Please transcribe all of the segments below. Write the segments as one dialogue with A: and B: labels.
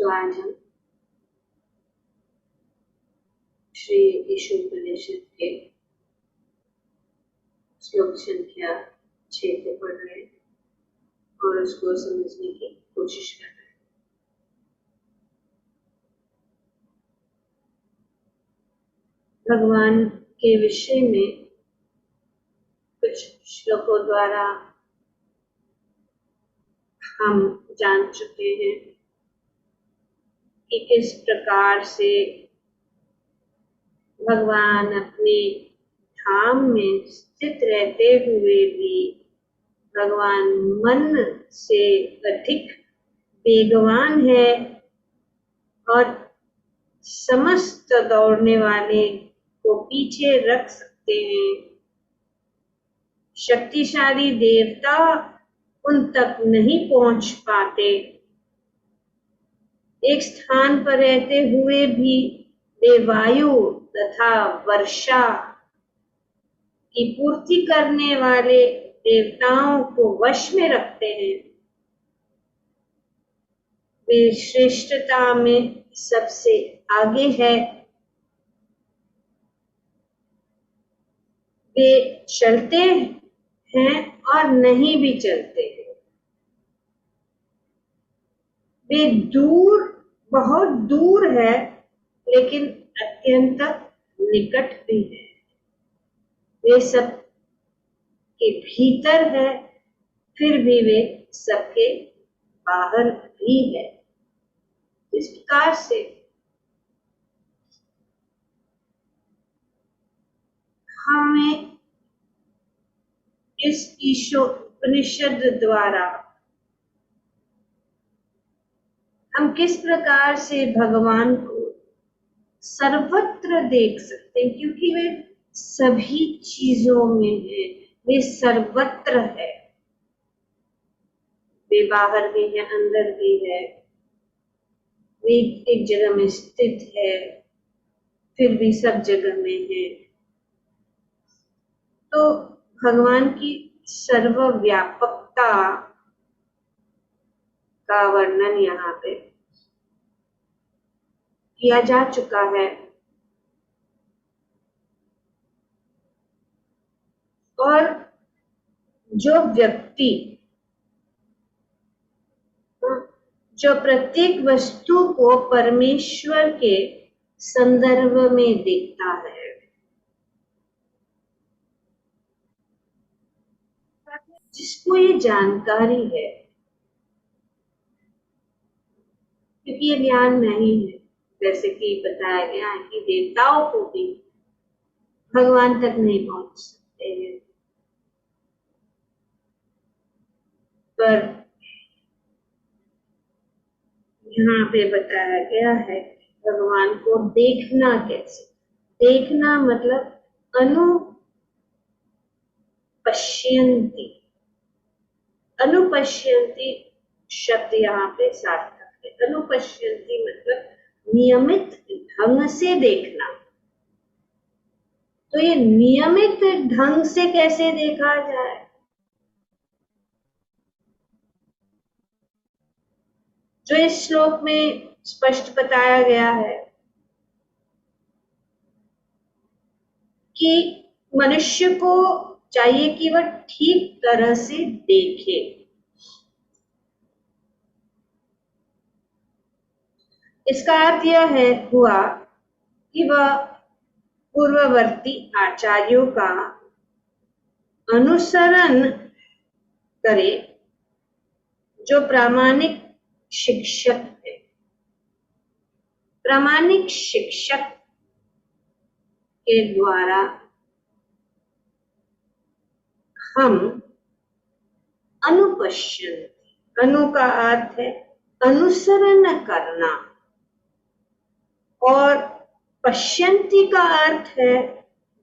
A: तो आज हम श्री ईशोपनिषद के श्लोक संख्या 6 को पढ़ रहे हैं और उसको समझने की कोशिश कर रहे हैं। भगवान के विषय में कुछ श्लोकों द्वारा हम जान चुके हैं कि किस प्रकार से भगवान अपने धाम में स्थित रहते हुए भी भगवान मन से अधिक वेगवान है और समस्त दौड़ने वाले को पीछे रख सकते हैं। शक्तिशाली देवता उन तक नहीं पहुंच पाते। एक स्थान पर रहते हुए भी वे वायु तथा वर्षा की पूर्ति करने वाले देवताओं को वश में रखते हैं। वे श्रेष्ठता में सबसे आगे है। वे चलते हैं और नहीं भी चलते हैं। वे दूर, बहुत दूर है, लेकिन अत्यंत निकट भी है। वे सब के भीतर है, फिर भी वे सबके बाहर भी है। इस प्रकार से हमें इस ईशोपनिषद द्वारा हम किस प्रकार से भगवान को सर्वत्र देख सकते हैं, क्योंकि वे सभी चीजों में है, वे सर्वत्र है। वे बाहर भी है, अंदर भी है। वे एक जगह में स्थित है, फिर भी सब जगह में है। तो भगवान की सर्वव्यापकता का वर्णन यहाँ पे किया जा चुका है। और जो व्यक्ति जो प्रत्येक वस्तु को परमेश्वर के संदर्भ में देखता है, जिसको ये जानकारी है, क्योंकि ये ज्ञान नहीं है, जैसे कि बताया गया है कि देवताओं को भी भगवान तक नहीं पहुंच सकते हैं, पर यहाँ पे बताया गया है भगवान को देखना कैसे। देखना मतलब अनुपश्यन्ति। अनुपश्यन्ति शब्द यहाँ पे सार्थक है। अनुपश्यन्ति मतलब नियमित ढंग से देखना। तो ये नियमित ढंग से कैसे देखा जाए? जो इस श्लोक में स्पष्ट बताया गया है कि मनुष्य को चाहिए कि वह ठीक तरह से देखे। इसका अर्थ यह है हुआ कि वह पूर्ववर्ती आचार्यों का अनुसरण करे, जो प्रामाणिक शिक्षक है। प्रामाणिक शिक्षक के द्वारा हम अनुपश्यन्ति, अनु का अर्थ है अनुसरण करना, और पश्यन्ति का अर्थ है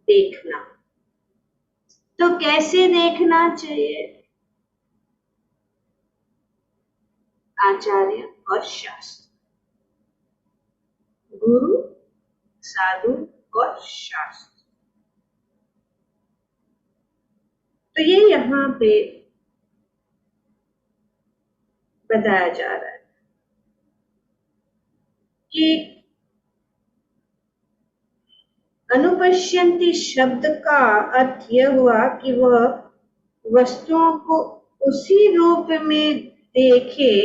A: देखना। तो कैसे देखना चाहिए? आचार्य और शास्त्र, गुरु, साधु और शास्त्र। तो ये यहाँ पे बताया जा रहा है। कि अनुपश्यन्ति शब्द का अर्थ यह हुआ कि वह वस्तुओं को उसी रूप में देखे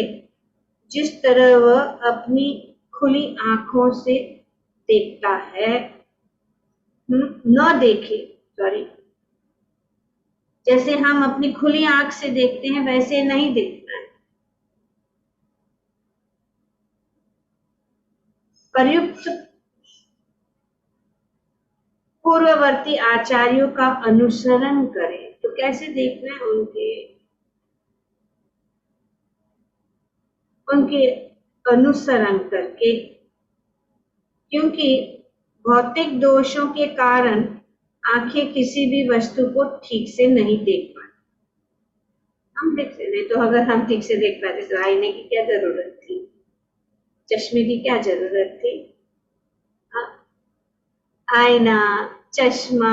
A: जिस तरह वह अपनी खुली आंखों से देखता है, न देखे, सॉरी, जैसे हम अपनी खुली आंख से देखते हैं वैसे नहीं देखना है। प्रयुक्त पूर्ववर्ती आचार्यों का अनुसरण करें। तो कैसे देखना है? उनके अनुसरण करके, क्योंकि भौतिक दोषों के कारण आंखें किसी भी वस्तु को ठीक से नहीं देख पाती। हम ठीक से नहीं, तो अगर हम ठीक से देख पाते तो आईने की क्या जरूरत थी, चश्मे की क्या जरूरत थी? आईना, चश्मा,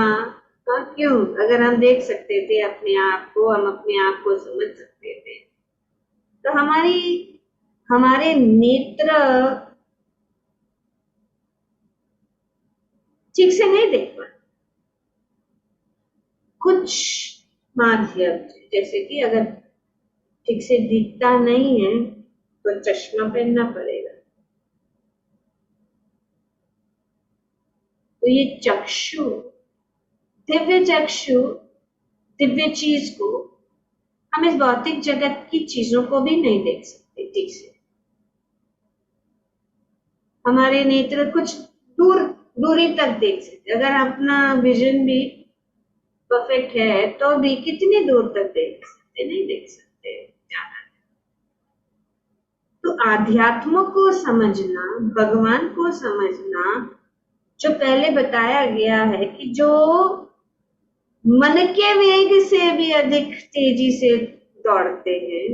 A: क्यों? अगर हम देख सकते थे अपने आप को, हम अपने आप को समझ सकते थे, तो हमारे नेत्र ठीक से नहीं देख पाते। कुछ माध्यम, जैसे कि अगर ठीक से दिखता नहीं है तो चश्मा पहनना पड़ेगा। तो ये चक्षु, दिव्य चक्षु, दिव्य चीज को हम इस भौतिक जगत की चीजों को भी नहीं देख सकते ठीक से। हमारे नेत्र कुछ दूरी तक देख सकते, अगर अपना विजन भी परफेक्ट है तो भी कितनी दूर तक देख सकते? नहीं देख सकते ज्यादा। तो आध्यात्म को समझना, भगवान को समझना, जो पहले बताया गया है कि जो मन के वेग से भी अधिक तेजी से दौड़ते हैं,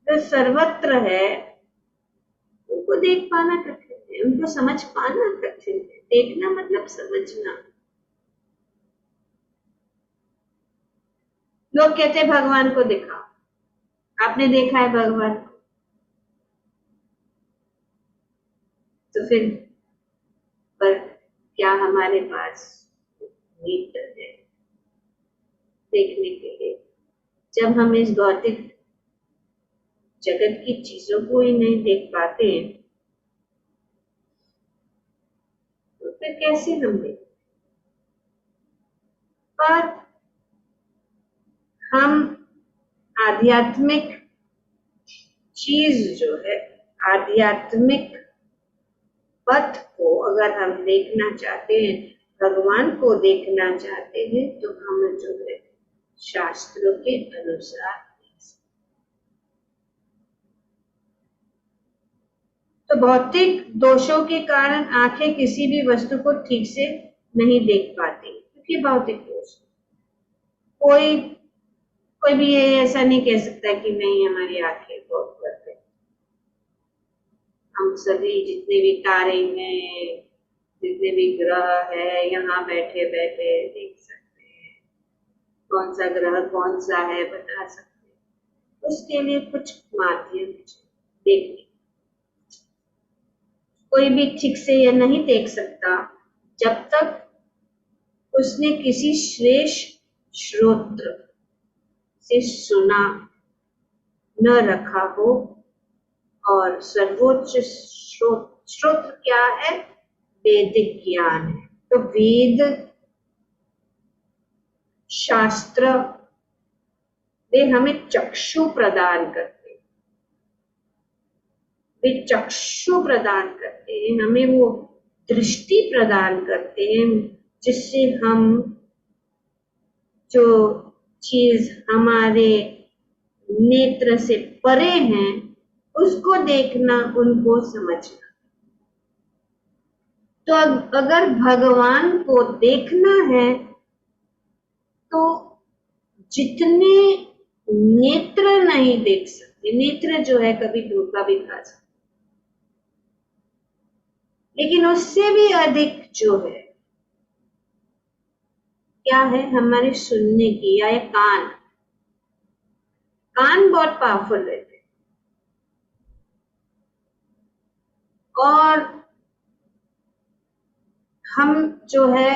A: जो सर्वत्र है, उनको देख पाना कठिन है, उनको समझ पाना कठिन है। देखना मतलब समझना। लोग कहते हैं भगवान को दिखाओ, आपने देखा है भगवान को? तो फिर पर क्या हमारे पास नेत्र है देखने के लिए? जब हम इस भौतिक जगत की चीजों को ही नहीं देख पाते तो फिर कैसे हम देखें? पर हम आध्यात्मिक चीज जो है, आध्यात्मिक पथ को अगर हम देखना चाहते हैं, भगवान को देखना चाहते हैं, तो हम जो है शास्त्रों के अनुसार। तो भौतिक दोषों के कारण आंखें किसी भी वस्तु को ठीक से नहीं देख पाती, क्योंकि भौतिक दोष। कोई भी ये ऐसा नहीं कह सकता कि नहीं हमारी आंखें बहुत परफेक्ट। हम सभी जितने भी तारे हैं, जितने भी ग्रह है, यहाँ बैठे बैठे देख सकते हैं। कौन सा ग्रह कौन सा है बता सकते हैं। उसके लिए कुछ माध्यम देखने। कोई भी ठीक से यह नहीं देख सकता जब तक उसने किसी श्रेष्ठ श्रोत्र से सुना न रखा हो। और सर्वोच्च श्रोत्र क्या है? वैदिक ज्ञान है। तो वेद शास्त्र वे हमें चक्षु प्रदान करते हैं, वे चक्षु प्रदान करते हैं, हमें वो दृष्टि प्रदान करते हैं जिससे हम जो चीज हमारे नेत्र से परे हैं उसको देखना, उनको समझना। तो अगर भगवान को देखना है तो जितने नेत्र नहीं देख सकते, नेत्र जो है कभी धोखा भी खा सकते, लेकिन उससे भी अधिक जो है क्या है? हमारे सुनने की या कान बहुत पावरफुल रहते हैं। और हम जो है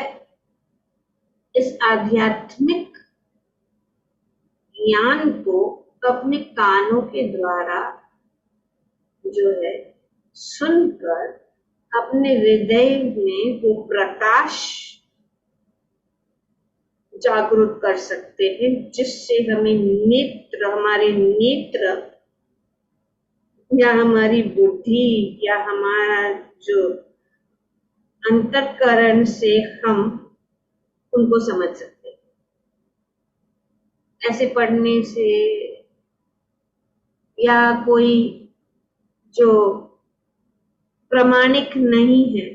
A: इस आध्यात्मिक ज्ञान को अपने कानों के द्वारा जो है सुनकर अपने हृदय में वो प्रकाश जागरूक कर सकते हैं, जिससे हमें हमारे नेत्र या हमारी बुद्धि या हमारा जो अंतःकरण से हम उनको समझ सकते हैं। ऐसे पढ़ने से या कोई जो प्रामाणिक नहीं है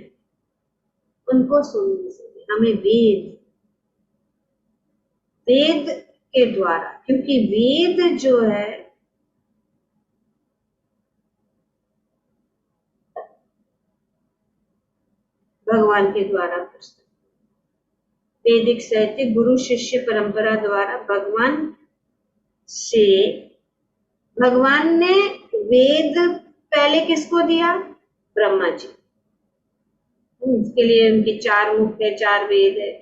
A: उनको सुनने से हमें वेद के द्वारा, क्योंकि वेद जो है भगवान के द्वारा पुस्तक, वैदिक साहित्य गुरु शिष्य परंपरा द्वारा भगवान ने वेद पहले किसको दिया? ब्रह्मा जी। इसके लिए उनके 4 मुख है, 4 वेद है।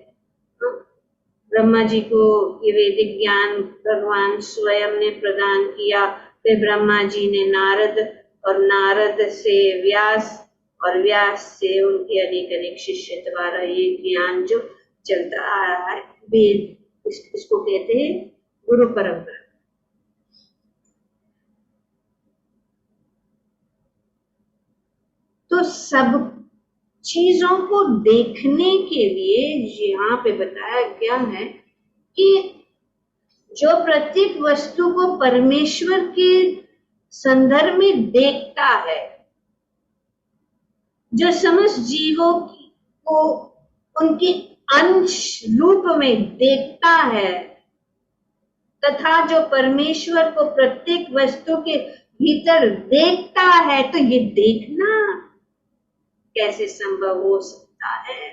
A: ब्रह्मा जी को ये वैदिक ज्ञान भगवान स्वयं ने प्रदान किया। फिर ब्रह्मा जी ने नारद, और नारद से व्यास, और व्यास से उनके अनेक शिष्य द्वारा ये ज्ञान जो चलता आ रहा है, वेद इसको कहते हैं गुरु परंपरा। तो सब चीजों को देखने के लिए यहाँ पे बताया गया है कि जो प्रत्येक वस्तु को परमेश्वर के संदर्भ में देखता है, जो समस्त जीवों को उनके अंश रूप में देखता है, तथा जो परमेश्वर को प्रत्येक वस्तु के भीतर देखता है, तो ये देखना कैसे संभव हो सकता है?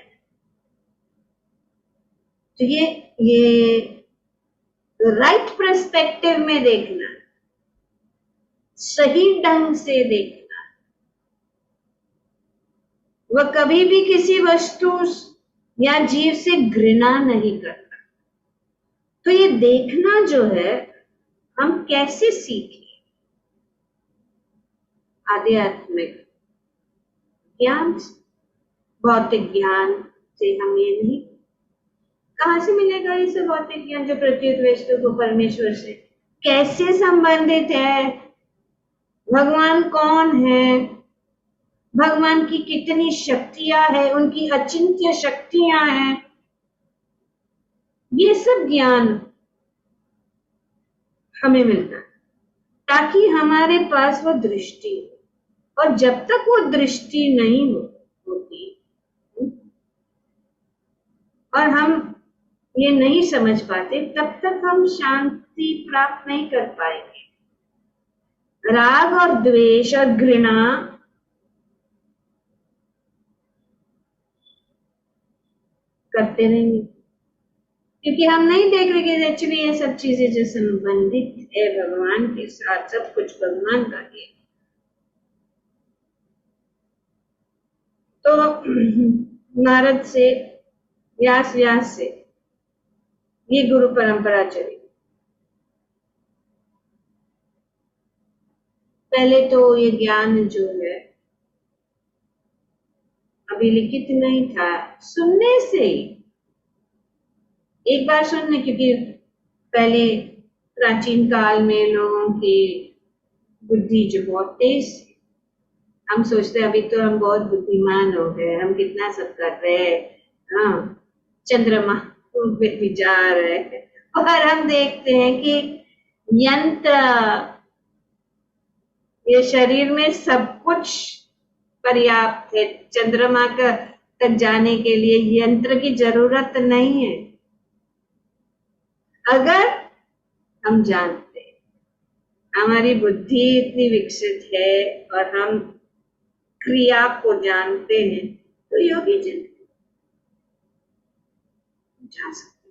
A: तो ये राइट पर्सपेक्टिव में देखना, सही ढंग से देखना, वह कभी भी किसी वस्तु या जीव से घृणा नहीं करता। तो ये देखना जो है हम कैसे सीखें? आध्यात्मिक ज्ञान, भौतिक ज्ञान से हम ये नहीं। कहां से मिलेगा ये सब भौतिक ज्ञान जो प्रत्येक वस्तु को परमेश्वर से कैसे संबंधित है? भगवान कौन है? भगवान की कितनी शक्तियां हैं? उनकी अचिंत्य शक्तियां हैं। ये सब ज्ञान हमें मिलता है ताकि हमारे पास वो दृष्टि हो। और जब तक वो दृष्टि नहीं होती और हम ये नहीं समझ पाते, तब तक हम शांति प्राप्त नहीं कर पाएंगे। राग और द्वेष और घृणा करते रहेंगे, क्योंकि हम नहीं देख रहे कि एक्चुअली ये सब चीजें जो संबंधित है भगवान के साथ, सब कुछ भगवान का है। तो नारद से व्यास से ये गुरु परंपरा चली। पहले तो ये ज्ञान जो है अभी लिखित नहीं था, सुनने से ही, एक बार सुनने, क्योंकि पहले प्राचीन काल में लोगों की बुद्धि जो बहुत तेज, हम सोचते हैं अभी तो हम बहुत बुद्धिमान हो गए, हम कितना सब कर रहे हैं, हाँ चंद्रमा पे भी जा रहे हैं, और हम देखते हैं कि यंत्र, ये शरीर में सब कुछ पर्याप्त है। चंद्रमा तक जाने के लिए यंत्र की जरूरत नहीं है, अगर हम जानते हैं, हमारी बुद्धि इतनी विकसित है और हम क्रिया को जानते हैं, तो योगी जन जा सकते।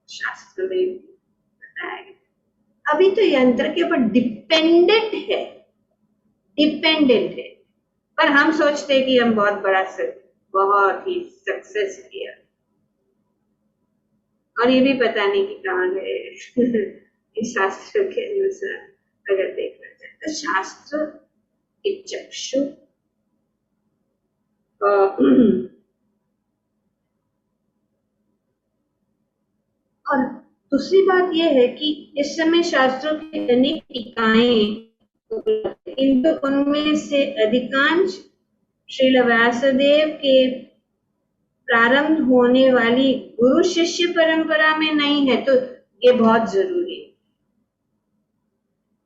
A: शास्त्र में बताया गया। अभी तो यंत्र के ऊपर डिपेंडेंट है, पर हम सोचते कि हम बहुत ही सक्सेस किया, और ये भी पता नहीं कि कहाँ गए। इस शास्त्र के अनुसार अगर देखा जाए तो शास्त्र के चक्षु और दूसरी बात यह है कि इस समय शास्त्रों की अनेक टीकाएं उपलब्ध हैं, किंतु उनमें से अधिकांश श्रील व्यासदेव के प्रारंभ होने वाली गुरु शिष्य परंपरा में नहीं है, तो ये बहुत जरूरी है।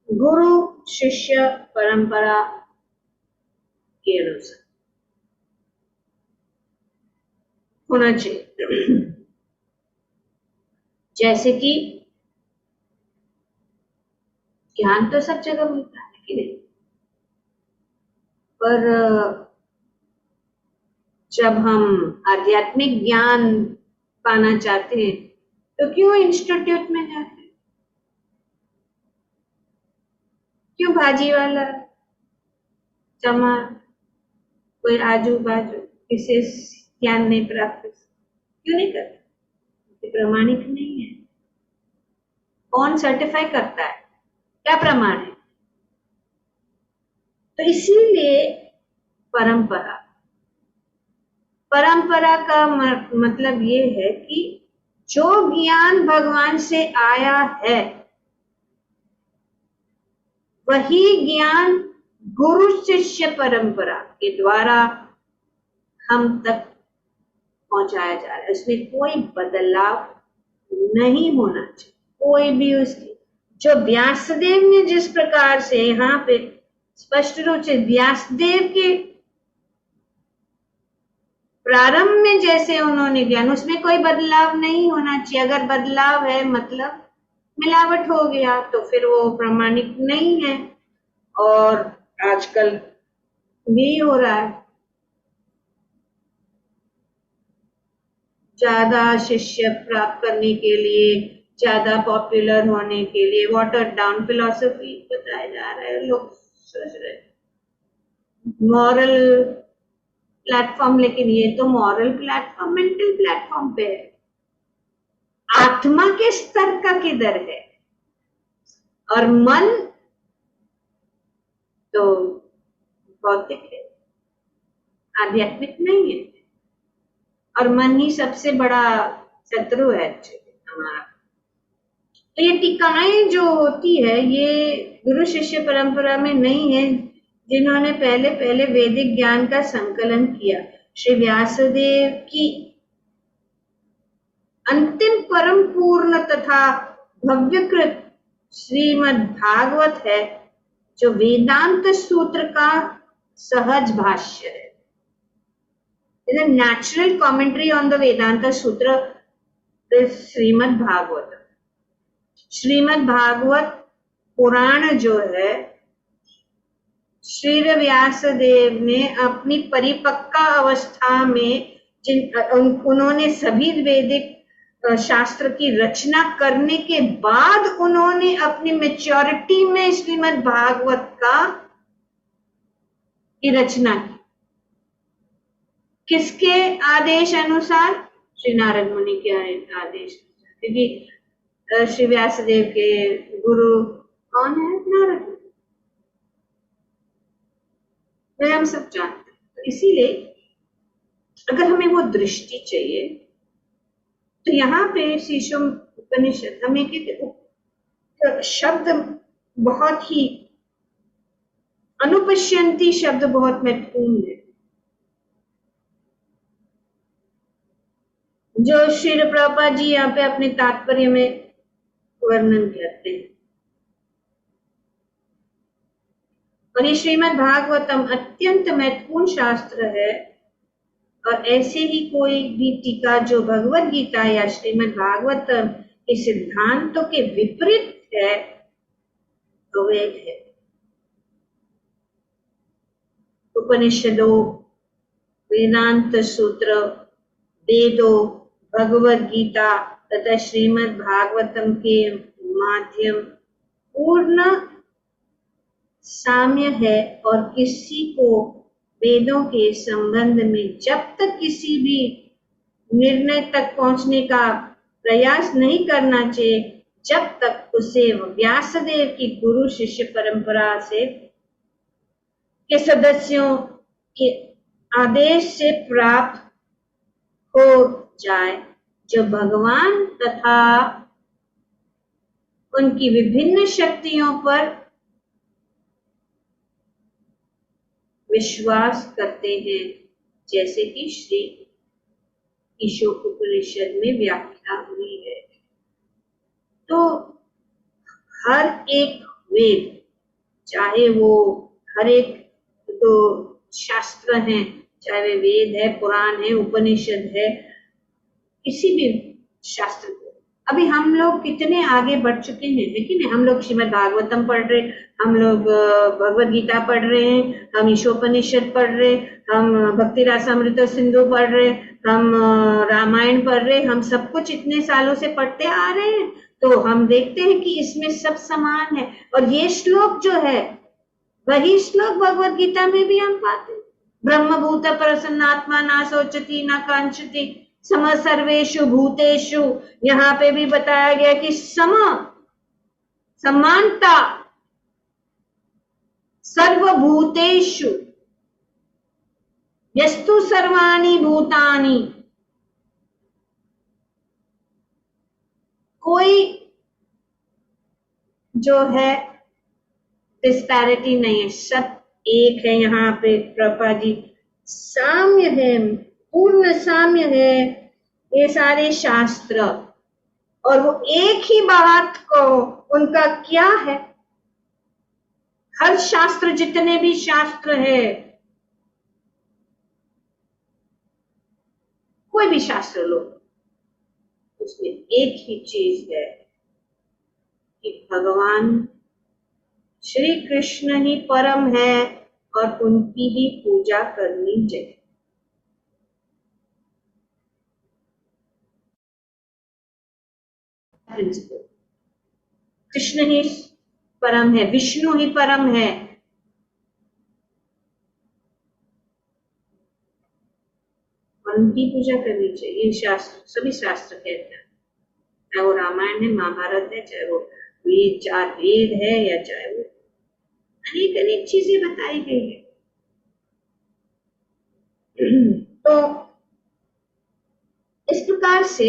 A: गुरु शिष्य परंपरा के अनुसार होना चाहिए। जैसे कि ज्ञान तो सब जगह मिलता है कि नहीं, पर जब हम आध्यात्मिक ज्ञान पाना चाहते हैं तो क्यों इंस्टीट्यूट में जाते हैं, क्यों भाजी वाला चमार कोई आजू बाजू विशेष ज्ञान नहीं प्राप्त, क्यों नहीं करते, प्रमाणिक नहीं है। कौन सर्टिफाई करता है, क्या प्रमाण है? तो इसीलिए परंपरा का मतलब ये है कि जो ज्ञान भगवान से आया है वही ज्ञान गुरु शिष्य परंपरा के द्वारा हम तक पहुंचाया जा रहा है, उसमें कोई बदलाव नहीं होना चाहिए, कोई भी उसकी। जो व्यासदेव ने जिस प्रकार से यहाँ पे स्पष्ट रूप से व्यासदेव के प्रारंभ में जैसे उन्होंने ज्ञान, उसमें कोई बदलाव नहीं होना चाहिए। अगर बदलाव है मतलब मिलावट हो गया तो फिर वो प्रामाणिक नहीं है, और आजकल भी हो रहा है। ज्यादा शिष्य प्राप्त करने के लिए, ज्यादा पॉपुलर होने के लिए वाटर डाउन फिलॉसफी बताया जा रहा है, लोग सोच रहे मॉरल प्लेटफॉर्म, लेकिन ये तो मॉरल प्लेटफॉर्म मेंटल प्लेटफॉर्म पे है, आत्मा के स्तर का किधर है, और मन तो भौतिक है, आध्यात्मिक नहीं है, और मन ही सबसे बड़ा शत्रु है हमारा। तो ये टीकाएं जो होती है ये गुरु शिष्य परंपरा में नहीं है, जिन्होंने पहले पहले वैदिक ज्ञान का संकलन किया। श्री व्यासदेव की अंतिम परम पूर्ण तथा भव्यकृत श्रीमद् भागवत है, जो वेदांत सूत्र का सहज भाष्य है। Is a natural commentary on the Vedanta Sutra, Shrimad Bhagavat. Shrimad Bhagavat पुराण जो है, श्री व्यासदेव ने अपनी परिपक्व अवस्था में उन्होंने सभी वैदिक शास्त्र की रचना करने के बाद उन्होंने अपनी मैच्योरिटी में श्रीमद् भागवत की रचना की। किसके आदेश अनुसार? श्री नारद मुनि के आदेश, क्योंकि श्री व्यासदेव के गुरु कौन है? नारद मुनि, वे हम सब जानते हैं। तो इसीलिए अगर हमें वो दृष्टि चाहिए तो यहाँ पे शीशम उपनिषद हमें के शब्द बहुत ही अनुपश्यंती शब्द बहुत महत्वपूर्ण है, जो श्री प्रभुपाद जी यहाँ पे अपने तात्पर्य में वर्णन करते हैं। और ये श्रीमद् भागवतम अत्यंत महत्वपूर्ण शास्त्र है, और ऐसे ही कोई भी टीका जो भगवत गीता या श्रीमद् भागवतम के सिद्धांतों के विपरीत है तो वेद है। उपनिषदों, वेदांत सूत्र, वेदों, भगवत गीता तथा श्रीमद् भागवतम के माध्यम पूर्ण साम्य है, और किसी को वेदों के संबंध में जब तक किसी भी निर्णय तक पहुंचने का प्रयास नहीं करना चाहिए, जब तक उसे व्यासदेव की गुरु शिष्य परंपरा से के सदस्यों के आदेश से प्राप्त हो जाए, जो भगवान तथा उनकी विभिन्न शक्तियों पर विश्वास करते हैं, जैसे कि श्री ईशोपनिषद में व्याख्या हुई है। तो हर एक वेद, चाहे वो हर एक तो शास्त्र हैं, चाहे वे वेद है, पुराण है, उपनिषद है, किसी भी शास्त्र को, अभी हम लोग कितने आगे बढ़ चुके हैं, लेकिन हम लोग श्रीमद् भागवतम पढ़ रहे, हम लोग भगवत गीता पढ़ रहे हैं, हम ईशोपनिषद पढ़ रहे, हम भक्ति रासामृत सिंधु पढ़ रहे, हम रामायण पढ़ रहे, हम सब कुछ इतने सालों से पढ़ते आ रहे हैं। तो हम देखते हैं कि इसमें सब समान है। और ये श्लोक जो है, वही श्लोक भगवत गीता में भी हम पाते हैं। ब्रह्मभूत प्रसन्नात्मा न शोचति न कांक्षति सम सर्वेषु भूतेषु। यहाँ पे भी बताया गया कि समानता सर्वभूतेषु यस्तु सर्वाणि भूतानि। कोई जो है डिस्पैरिटी नहीं है, सब एक है। यहाँ पे प्रभा जी साम्य है, पूर्ण साम्य है ये सारे शास्त्र, और वो एक ही बात को उनका क्या है। हर शास्त्र, जितने भी शास्त्र है, कोई भी शास्त्र लो, उसमें एक ही चीज है कि भगवान श्री कृष्ण ही परम है और उनकी ही पूजा करनी चाहिए। प्रिंसिपल, कृष्ण ही परम है, विष्णु ही परम है, और उनकी पूजा करनी चाहिए। शास्त्र, सभी शास्त्र कहते हैं, चाहे वो रामायण है, महाभारत है, चाहे वो वेद, चार वेद है, या चाहे वो अनेक अनेक चीजें बताई गई है। तो इस प्रकार से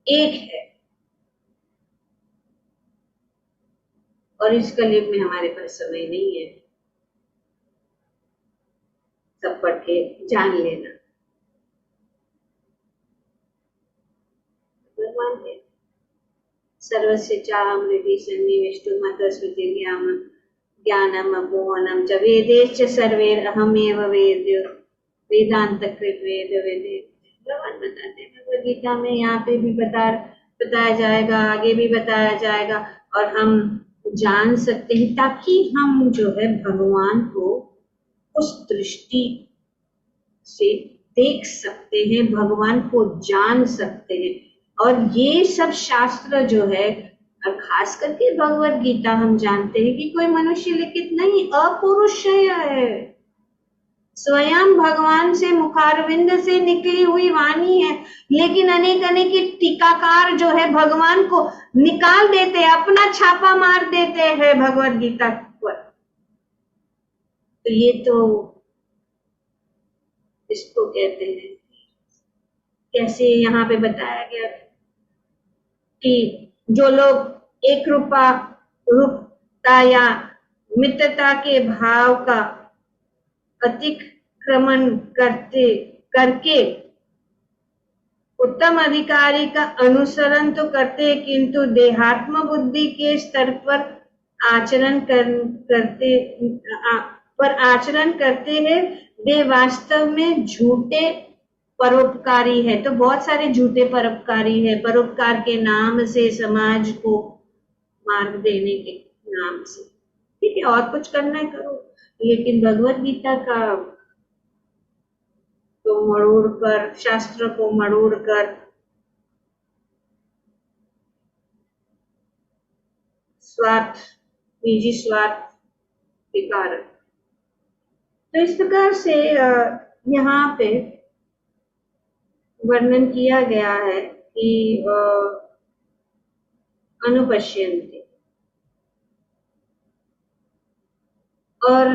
A: एक है, और इस कलयुग में हमारे पास समय नहीं है सब पढ़ के जान लेना। भगवान है सर्वस्य चाहम हृदि सन्निविष्टो मतस्मृतिर्याम ज्ञानम अभुवनम च वेदेश्च सर्वैर अहमेव वेद्यो वेदांत कृत वेद वेदे। भगवान बताते हैं भगवद गीता में, यहाँ पे भी बताया जाएगा, आगे भी बताया जाएगा, और हम जान सकते हैं, ताकि हम जो है भगवान को उस दृष्टि से देख सकते हैं, भगवान को जान सकते हैं। और ये सब शास्त्र जो है, और खास करके भगवत गीता, हम जानते हैं कि कोई मनुष्य लिखित नहीं, अपुरुषय है, स्वयं भगवान से मुखारविंद से निकली हुई वाणी है। लेकिन अनेक अनेक टीकाकार जो है भगवान को निकाल देते हैं, अपना छापा मार देते हैं भगवत गीता पर। तो ये तो इसको कहते हैं, कैसे यहाँ पे बताया गया कि जो लोग एक रूपता या मित्रता के भाव का अतिक्रमण करके उत्तम अधिकारी का अनुसरण तो करते हैं, किंतु देहात्म बुद्धि के स्तर पर आचरण करते हैं, वे वास्तव में झूठे परोपकारी है। तो बहुत सारे झूठे परोपकारी है, परोपकार के नाम से, समाज को मार्ग देने के नाम से। ठीक है, और कुछ करना है करो, लेकिन भगवत गीता का तो मरोड़ कर, शास्त्र को मरोड़ कर स्वार्थ निजी स्वार्थ के कारण। तो इस प्रकार से यहाँ पे वर्णन किया गया है कि अनुपश्यन्ते, और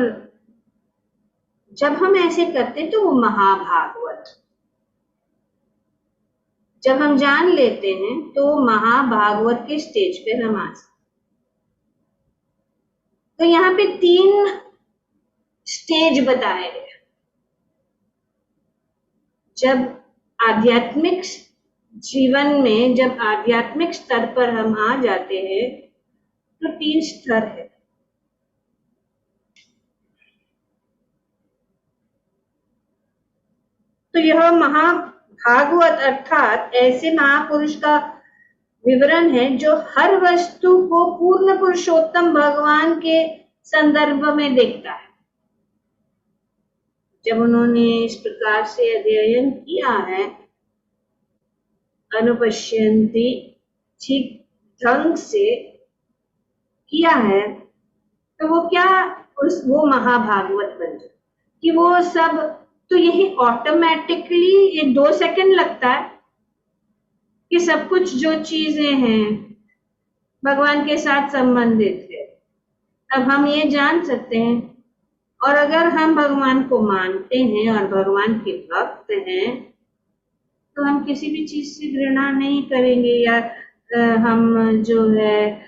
A: जब हम ऐसे करते हैं तो वो महाभागवत, जब हम जान लेते हैं तो महाभागवत के स्टेज पे हम आ सकते। तो यहाँ पे 3 स्टेज बताए गए। जब आध्यात्मिक जीवन में, जब आध्यात्मिक स्तर पर हम आ जाते हैं तो 3 स्तर है। तो यह महाभागवत अर्थात ऐसे महापुरुष का विवरण है जो हर वस्तु को पूर्ण पुरुषोत्तम भगवान के संदर्भ में देखता है। जब उन्होंने इस प्रकार से अध्ययन किया है, अनुपश्यन्ति ठीक ढंग से किया है, तो वो क्या, वो महाभागवत बन जाए कि वो सब। तो यही ऑटोमेटिकली ये 2 सेकंड लगता है कि सब कुछ जो चीजें हैं भगवान के साथ संबंधित है। अब हम ये जान सकते हैं, और अगर हम भगवान को मानते हैं और भगवान के भक्त हैं तो हम किसी भी चीज से घृणा नहीं करेंगे, या हम जो है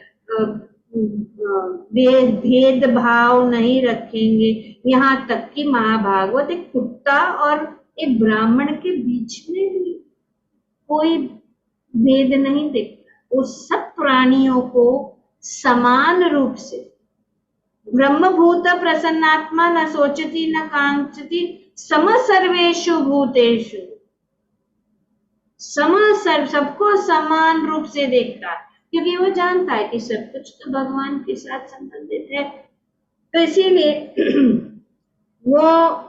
A: भेदभाव नहीं रखेंगे। यहाँ तक कि महाभागवत एक कुत्ता और एक ब्राह्मण के बीच में भी कोई भेद नहीं देखता। वो सब प्राणियों को समान रूप से, ब्रह्मभूत प्रसन्नात्मा न सोचती न कांक्षति सम सर्वेषु भूतेषु, सबको समान रूप से देखता है, क्योंकि वो जानता है कि सब कुछ तो भगवान के साथ संबंधित है। तो इसीलिए वो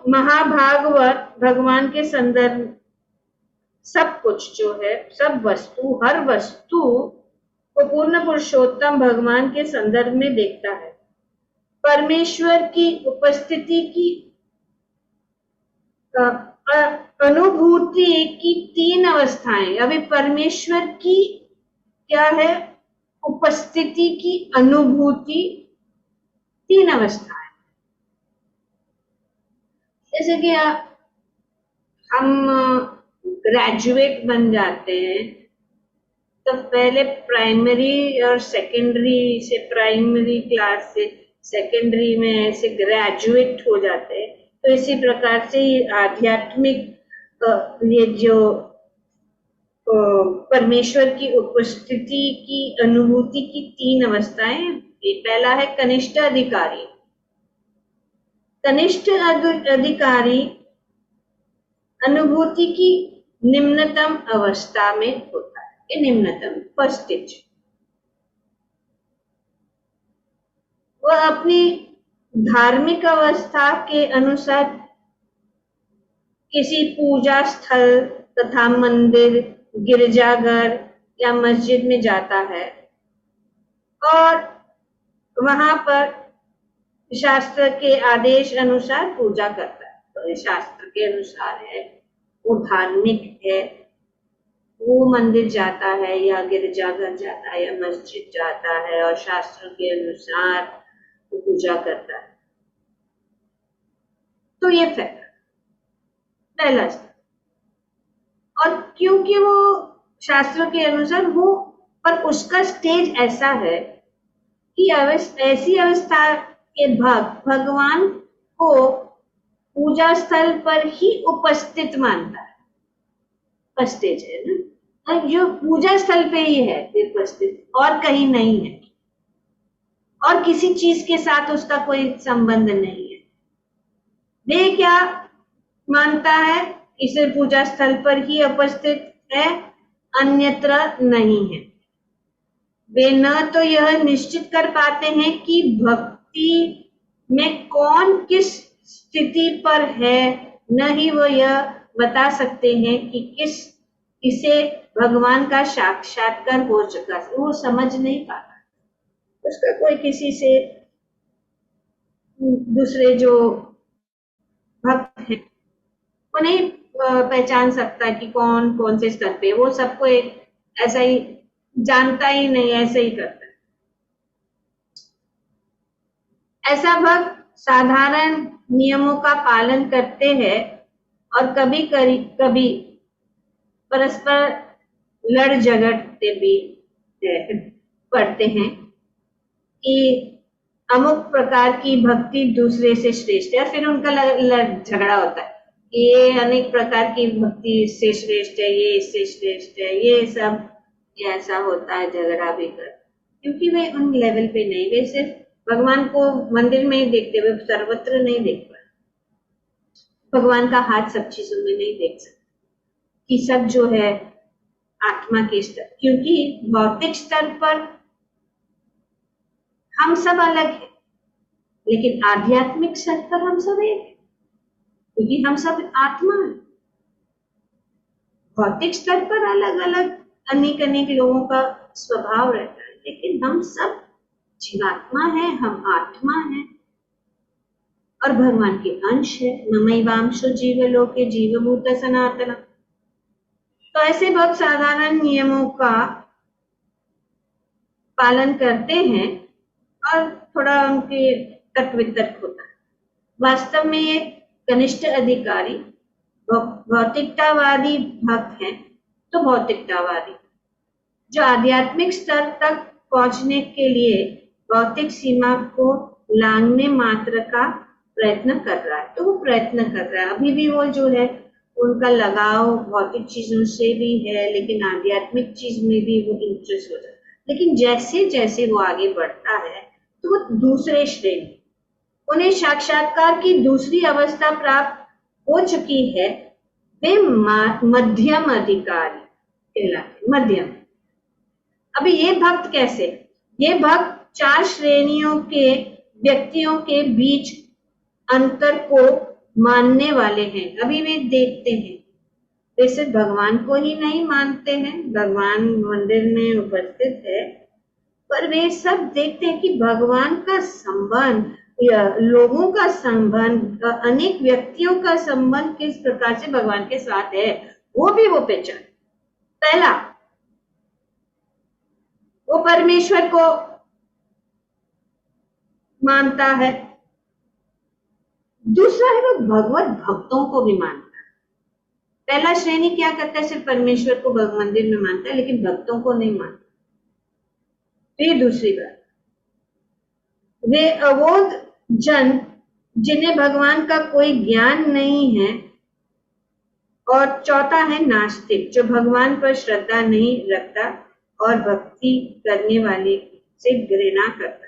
A: महाभागवत भगवान के संदर्भ, सब कुछ जो है, सब वस्तु, हर वस्तु को पूर्ण पुरुषोत्तम भगवान के संदर्भ में देखता है। परमेश्वर की उपस्थिति की अनुभूति की 3 अवस्थाएं। अभी परमेश्वर की क्या है, उपस्थिति की अनुभूति 3 अवस्थाएं। जैसे कि हम ग्रेजुएट बन जाते हैं तो पहले प्राइमरी और सेकेंडरी से, प्राइमरी क्लास से सेकेंडरी में ऐसे ग्रेजुएट हो जाते हैं। तो इसी प्रकार से आध्यात्मिक ये जो परमेश्वर की उपस्थिति की अनुभूति की 3 अवस्थाएं। ये पहला है कनिष्ठ अधिकारी। कनिष्ठ अधिकारी अनुभूति की निम्नतम अवस्था में होता है, ये निम्नतम फर्स्ट स्टेज। वह अपनी धार्मिक अवस्था के अनुसार किसी पूजा स्थल तथा मंदिर, गिरजाघर या मस्जिद में जाता है और वहां पर शास्त्र के आदेश अनुसार पूजा करता है। तो ये शास्त्र के अनुसार है, वो धार्मिक है, वो मंदिर जाता है या गिरजाघर जाता है या मस्जिद जाता है और शास्त्र के अनुसार वो पूजा करता है। तो ये पहला स्तर। और क्योंकि वो शास्त्रों के अनुसार वो, पर उसका स्टेज ऐसा है कि ऐसी अवस्था के भगवान को पूजा स्थल पर ही उपस्थित मानता है। फर्स्ट स्टेज है ना, जो पूजा स्थल पे ही है उपस्थित, और कहीं नहीं है, और किसी चीज के साथ उसका कोई संबंध नहीं है। वे क्या मानता है, इसे पूजा स्थल पर ही उपस्थित है, अन्यत्र नहीं है। वे न तो यह निश्चित कर पाते हैं कि भक्ति में कौन किस स्थिति पर है, न ही वो यह बता सकते हैं कि किसे भगवान का साक्षात्कार हो चुका है। वो समझ नहीं पाता। उसका कोई किसी से दूसरे जो भक्त हैं वो नहीं पहचान सकता कि कौन कौन से स्तर पे, वो सबको एक ऐसा ही जानता ही नहीं, ऐसे ही करता है। ऐसा भक्त साधारण नियमों का पालन करते हैं और कभी कभी परस्पर लड़ झगड़ते भी पड़ते हैं कि अमुक प्रकार की भक्ति दूसरे से श्रेष्ठ है, और फिर उनका झगड़ा होता है कि ये अनेक प्रकार की भक्ति इससे श्रेष्ठ है, ये इससे श्रेष्ठ है, ये सब ऐसा होता है झगड़ा भी कर, क्योंकि वे उन लेवल पे नहीं, वे सिर्फ भगवान को मंदिर में ही देखते, वे सर्वत्र नहीं देख पाते। भगवान का हाथ सब चीजों में नहीं देख सकते कि सब जो है आत्मा के स्तर, क्योंकि भौतिक स्तर पर हम सब अलग हैं, लेकिन आध्यात्मिक स्तर पर हम सब एक हैं, क्योंकि हम सब आत्मा हैं। भौतिक स्तर पर अलग अलग अनेक अनेक लोगों का स्वभाव रहता है, लेकिन हम सब जीवात्मा है, हम आत्मा है और भगवान के अंश है। ममैवांशो जीवलोके जीवभूत सनातन। तो ऐसे बहुत साधारण नियमों का पालन करते हैं और थोड़ा उनके तर्क वितर्क होता है। वास्तव में ये कनिष्ठ अधिकारी भौतिकतावादी भक्त हैं, तो भौतिकतावादी जो आध्यात्मिक स्तर तक पहुंचने के लिए भौतिक सीमा को लांघने मात्र का प्रयत्न कर रहा है, तो वो प्रयत्न कर रहा है। अभी भी वो जो है उनका लगाव भौतिक चीजों से भी है, लेकिन आध्यात्मिक चीज में भी वो इंटरेस्ट हो जाता है। लेकिन जैसे जैसे वो आगे बढ़ता है तो वो दूसरे श्रेणी, उन्हें साक्षात्कार की दूसरी अवस्था प्राप्त हो चुकी है, वे मध्यम अधिकारी कहलाते। मध्यम। अभी ये भक्त कैसे, ये भक्त 4 श्रेणियों के व्यक्तियों के बीच अंतर को मानने वाले हैं। अभी वे देखते हैं, वे सिर्फ भगवान को ही नहीं मानते हैं, भगवान मंदिर में उपस्थित है, पर वे सब देखते हैं कि भगवान का संबंध, लोगों का संबंध, अनेक व्यक्तियों का संबंध किस प्रकार से भगवान के साथ है, वो भी वो पहचान। पहला, वो परमेश्वर को मानता है। दूसरा है वो भगवत भक्तों को भी मानता है। पहला श्रेणी क्या करता है, सिर्फ परमेश्वर को मंदिर में मानता है, लेकिन भक्तों को नहीं मानता। तो ये दूसरी बात। वे अबोध जन जिन्हें भगवान का कोई ज्ञान नहीं है। और चौथा है नास्तिक, जो भगवान पर श्रद्धा नहीं रखता और भक्ति करने वाले से घृणा करता।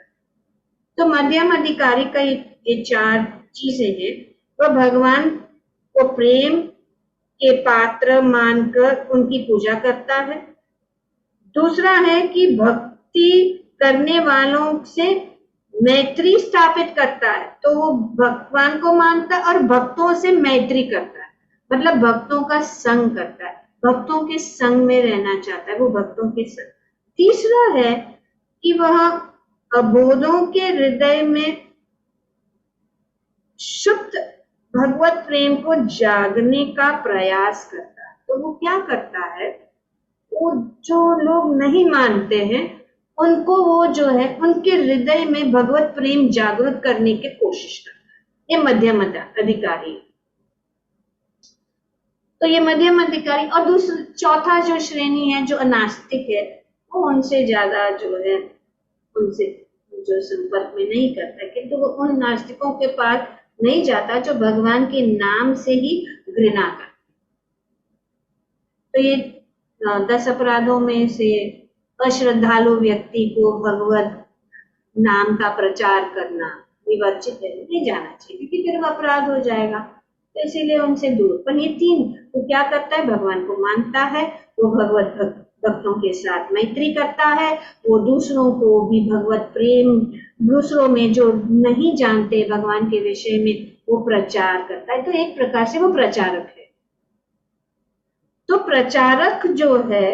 A: तो मध्यम अधिकारी का ये 4 चीजें हैं। वह भगवान को प्रेम के पात्र मानकर उनकी पूजा करता है। दूसरा है कि भक्ति करने वालों से मैत्री स्थापित करता है, तो वो भगवान को मानता है और भक्तों से मैत्री करता है, मतलब भक्तों का संग करता है, भक्तों के संग में रहना चाहता है, वो भक्तों के संग। तीसरा है कि वह अबोधों के हृदय में शुद्ध भगवत प्रेम को जागने का प्रयास करता है। तो वो क्या करता है, वो जो लोग नहीं मानते हैं उनको वो जो है उनके हृदय में भगवत प्रेम जागृत करने की कोशिश करता है। ये मध्यम अधिकारी। तो ये मध्यम अधिकारी। और दूसरा, चौथा जो श्रेणी है जो अनास्तिक है, वो उनसे ज्यादा जो है उनसे जो संपर्क में नहीं करता, किंतु वो उन नास्तिकों के पास नहीं जाता जो भगवान के नाम से ही घृणा करते। तो ये 10 अपराधों में से अश्रद्धालु व्यक्ति को भगवत नाम का प्रचार करना विवर्जित है, नहीं जाना चाहिए, क्योंकि फिर वो अपराध हो जाएगा, तो इसीलिए उनसे दूर। पर ये 3 तो क्या करता है, भगवान को मानता है, वो भगवत भक्तों के साथ मैत्री करता है, वो दूसरों को भी भगवत प्रेम, दूसरों में जो नहीं जानते भगवान के विषय में, वो प्रचार करता है। तो एक प्रकार से वो प्रचारक है। तो प्रचारक जो है,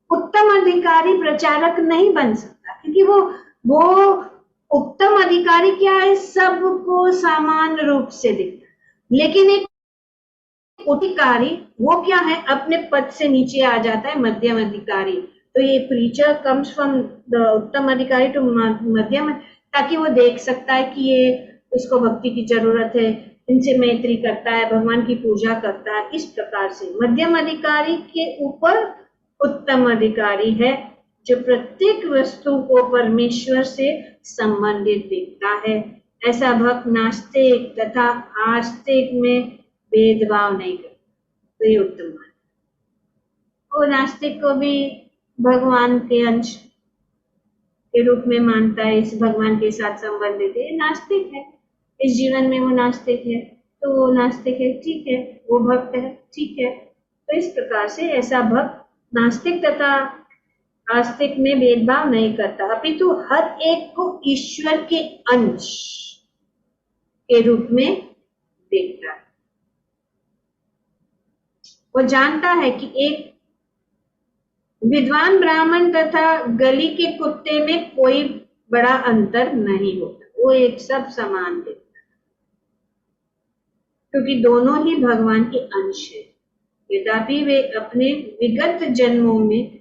A: उत्तम अधिकारी प्रचारक नहीं बन सकता, क्योंकि वो वो उत्तम अधिकारी क्या है, सबको समान रूप से दिखता है। लेकिन एक अधिकारी वो क्या है, अपने पद से नीचे आ जाता है, मध्यम अधिकारी। तो ये प्रीचर कम्स फ्रॉम द उत्तम अधिकारी टू मध्यम, ताकि वो देख सकता है कि ये इसको भक्ति की जरूरत है, इनसे मैत्री करता है, भगवान की पूजा करता है। इस प्रकार से मध्यम अधिकारी के ऊपर उत्तम अधिकारी है, जो प्रत्येक वस्तु को परमेश्वर से संबंधित देखता है। ऐसा भक्त नास्तिक तथा आस्तिक में भेदभाव नहीं करता, तो ये उत्तम है। वो नास्तिक को भी भगवान के अंश के रूप में मानता है, इस भगवान के साथ संबंधित है, नास्तिक है, इस जीवन में वो नास्तिक है, तो वो नास्तिक है, ठीक है, वो भक्त है, ठीक है। तो इस प्रकार से ऐसा भक्त नास्तिक तथा आस्तिक में भेदभाव नहीं करता, अपितु हर एक को ईश्वर के अंश के रूप में देखता है। वो जानता है कि एक विद्वान ब्राह्मण तथा गली के कुत्ते में कोई बड़ा अंतर नहीं होता, वो एक सब समान देखता है, क्योंकि दोनों ही भगवान के अंश है। यद्यपि वे अपने विगत जन्मों में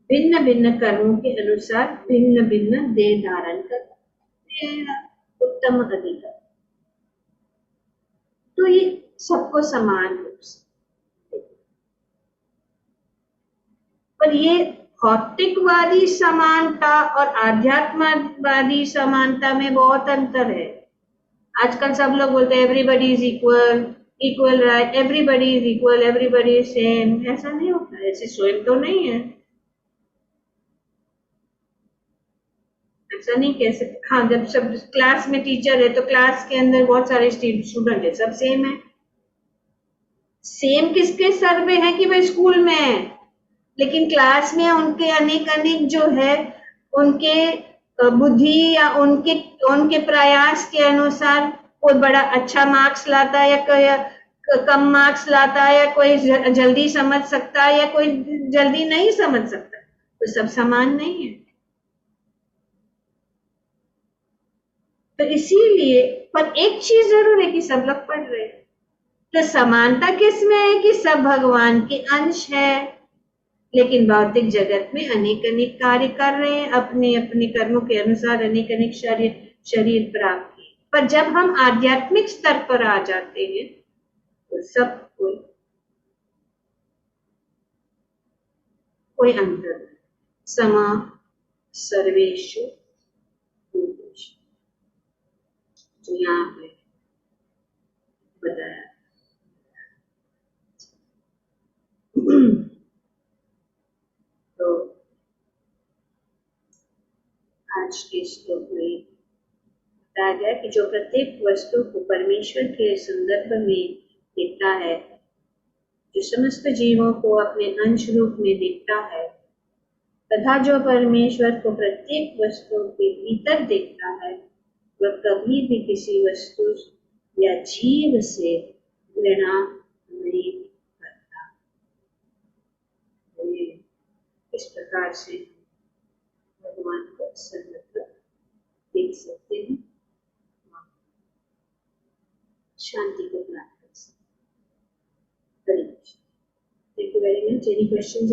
A: भिन्न भिन्न कर्मों के अनुसार भिन्न भिन्न देह धारण करते हैं। उत्तम अधिकार, तो ये सबको समान रूप से, पर ये भौतिकवादी समानता और आध्यात्मवादी समानता में बहुत अंतर है। आजकल सब लोग बोलते हैं everybody is equal, equal right, everybody is equal, everybody is same. ऐसा नहीं होता, ऐसे स्वयं तो नहीं है, ऐसा नहीं कह सकते। हाँ, जब सब क्लास में टीचर है तो क्लास के अंदर बहुत सारे स्टूडेंट है, सब सेम है। सेम किसके सर पे है कि भाई स्कूल में है, लेकिन क्लास में उनके अनेक अनेक जो है, उनके बुद्धि या उनके उनके प्रयास के अनुसार कोई बड़ा अच्छा मार्क्स लाता है, या कोई कम मार्क्स लाता है, या कोई जल्दी समझ सकता है, या कोई जल्दी नहीं समझ सकता, तो सब समान नहीं है। तो इसीलिए, पर एक चीज जरूर है कि सब लोग पढ़ रहे हैं। तो समानता किसमें है कि सब भगवान के अंश है, लेकिन भौतिक जगत में अनेक अनेक कार्य कर रहे हैं, अपने अपने कर्मों के अनुसार अनेक अनेक शरीर प्राप्त किए। पर जब हम आध्यात्मिक स्तर पर आ जाते हैं तो सब कोई अंतर नहीं, समा सर्वेशु भूतेषु, जो यहाँ पे बताया। तो आज के श्लोक में बताया गया कि जो प्रत्येक वस्तु को परमेश्वर के संदर्भ में देखता है, जो समस्त जीवों को अपने अंश रूप में देखता है, तथा जो परमेश्वर को प्रत्येक वस्तु के भीतर देखता है, वह कभी भी किसी वस्तु या जीव से घृणा नहीं करता। इस प्रकार से भगवान को सर्वत्र देख सकते हैं, शांति को प्राप्त कर सकते हैं। Thank you very much. Any question?